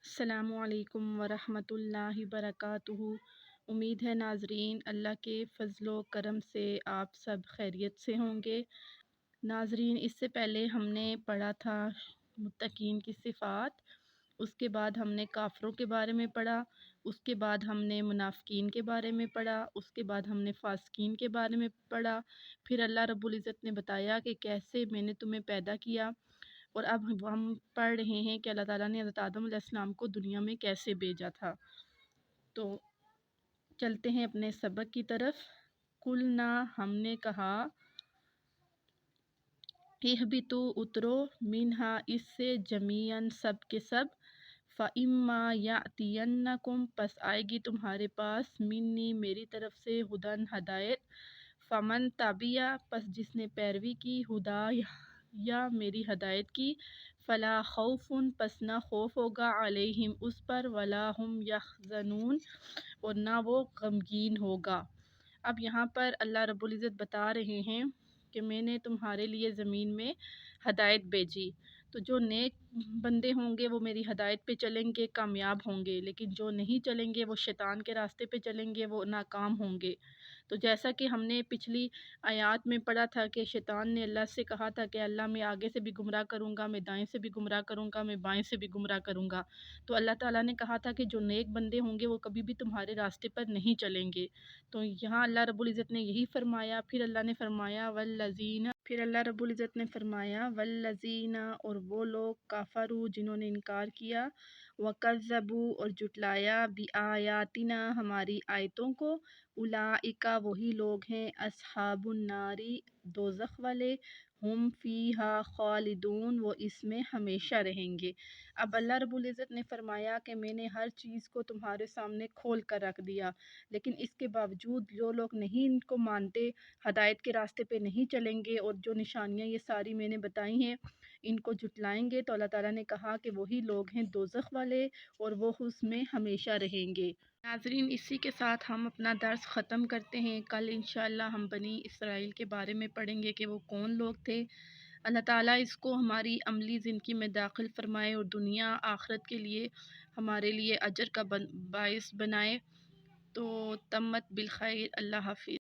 السلام علیکم ورحمۃ اللہ وبرکاتہ۔ امید ہے ناظرین اللہ کے فضل و کرم سے آپ سب خیریت سے ہوں گے۔ ناظرین، اس سے پہلے ہم نے پڑھا تھا متقین کی صفات، اس کے بعد ہم نے کافروں کے بارے میں پڑھا، اس کے بعد ہم نے منافقین کے بارے میں پڑھا، اس کے بعد ہم نے فاسقین کے بارے میں پڑھا۔ پھر اللہ رب العزت نے بتایا کہ کیسے میں نے تمہیں پیدا کیا، اور اب ہم پڑھ رہے ہیں کہ اللہ تعالیٰ نے حضرت آدم علیہ السلام کو دنیا میں کیسے بھیجا تھا۔ تو چلتے ہیں اپنے سبق کی طرف۔ قلنا، ہم نے کہا، اہبطوا، اترو، منہا، اس سے، جمیعاً، سب کے سب، فَإِمَّا يَأْتِيَنَّكُمْ، پس آئے گی تمہارے پاس، منی، میری طرف سے، ہدن، ہدایت، فمن تبع، پس جس نے پیروی کی، ہدا یا میری ہدایت کی، فلا خوف، پس نہ خوف ہوگا، علیہم، اس پر، ولا ہم یحزنون، اور نہ وہ غمگین ہوگا۔ اب یہاں پر اللہ رب العزت بتا رہے ہیں کہ میں نے تمہارے لیے زمین میں ہدایت بھیجی، تو جو نیک بندے ہوں گے وہ میری ہدایت پہ چلیں گے، کامیاب ہوں گے، لیکن جو نہیں چلیں گے وہ شیطان کے راستے پہ چلیں گے، وہ ناکام ہوں گے۔ تو جیسا کہ ہم نے پچھلی آیات میں پڑھا تھا کہ شیطان نے اللہ سے کہا تھا کہ اللہ، میں آگے سے بھی گمراہ کروں گا، میں دائیں سے بھی گمراہ کروں گا، میں بائیں سے بھی گمراہ کروں گا۔ تو اللہ تعالیٰ نے کہا تھا کہ جو نیک بندے ہوں گے وہ کبھی بھی تمہارے راستے پر نہیں چلیں گے۔ تو یہاں اللہ رب العزت نے یہی فرمایا۔ پھر اللہ نے فرمایا والذین، اور وہ لوگ، کفروا، جنہوں نے انکار کیا، وکذبوا، اور جھٹلایا، بآیاتنا، ہماری آیتوں کو، اولئک، وہی لوگ ہیں، اصحاب النار، دوزخ والے، ہم فیہا خالدون، وہ اس میں ہمیشہ رہیں گے۔ اب اللہ رب العزت نے فرمایا کہ میں نے ہر چیز کو تمہارے سامنے کھول کر رکھ دیا، لیکن اس کے باوجود جو لوگ نہیں ان کو مانتے، ہدایت کے راستے پہ نہیں چلیں گے، اور جو نشانیاں یہ ساری میں نے بتائی ہیں ان کو جھٹلائیں گے، تو اللہ تعالیٰ نے کہا کہ وہی لوگ ہیں دوزخ والے، اور وہ اس میں ہمیشہ رہیں گے۔ ناظرین، اسی کے ساتھ ہم اپنا درس ختم کرتے ہیں۔ کل انشاءاللہ ہم بنی اسرائیل کے بارے میں پڑھیں گے کہ وہ کون لوگ تھے۔ اللہ تعالیٰ اس کو ہماری عملی زندگی میں داخل فرمائے اور دنیا آخرت کے لیے ہمارے لیے اجر کا باعث بنائے۔ تو تمت بالخیر، اللہ حافظ۔